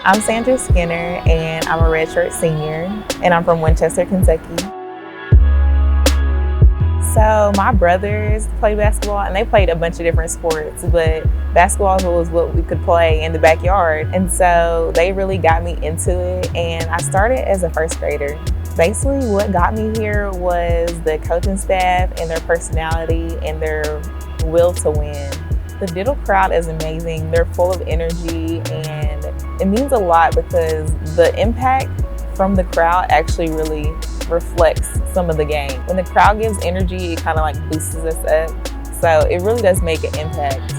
I'm Sandra Skinner, and I'm a redshirt senior, and I'm from Winchester, Kentucky. So my brothers played basketball, and they played a bunch of different sports, but basketball was what we could play in the backyard. And so they really got me into it, and I started as a first grader. Basically, what got me here was the coaching staff and their personality and their will to win. The Diddle crowd is amazing. They're full of energy, and it means a lot because the impact from the crowd actually really reflects some of the game. When the crowd gives energy, it kind of like boosts us up. So it really does make an impact.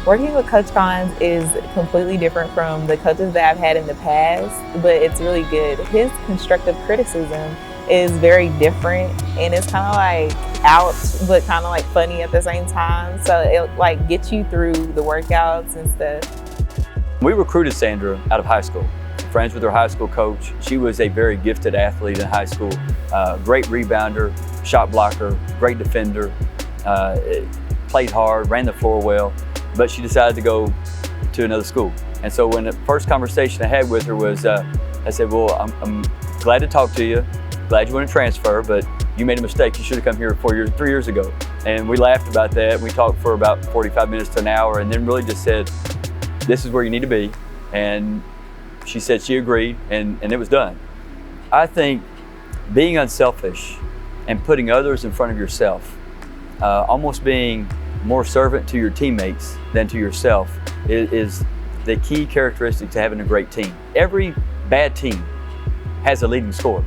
Working with Coach Vaughn is completely different from the coaches that I've had in the past, but it's really good. His constructive criticism is very different, and it's kind of like ouch, but kind of like funny at the same time. So it like gets you through the workouts and stuff. We recruited Sandra out of high school. Friends with her high school coach. She was a very gifted athlete in high school. Great rebounder, shot blocker, great defender, played hard, ran the floor well, but she decided to go to another school. And so when the first conversation I had with her was, I said, well, I'm glad to talk to you, glad you want to transfer, but you made a mistake. You should have come here 3 years ago. And we laughed about that. We talked for about 45 minutes to an hour, and then really just said, this is where you need to be. And she said she agreed, and it was done. I think being unselfish and putting others in front of yourself, almost being more servant to your teammates than to yourself is the key characteristic to having a great team. Every bad team has a leading scorer.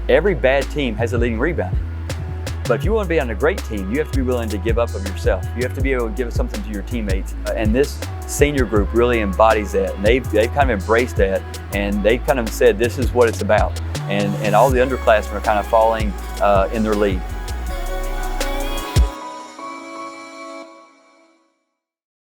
Every bad team has a leading rebounder. But if you want to be on a great team, you have to be willing to give up of yourself. You have to be able to give something to your teammates. And this senior group really embodies that. And they've kind of embraced that, and they kind of said, this is what it's about. And all the underclassmen are kind of falling in their lead.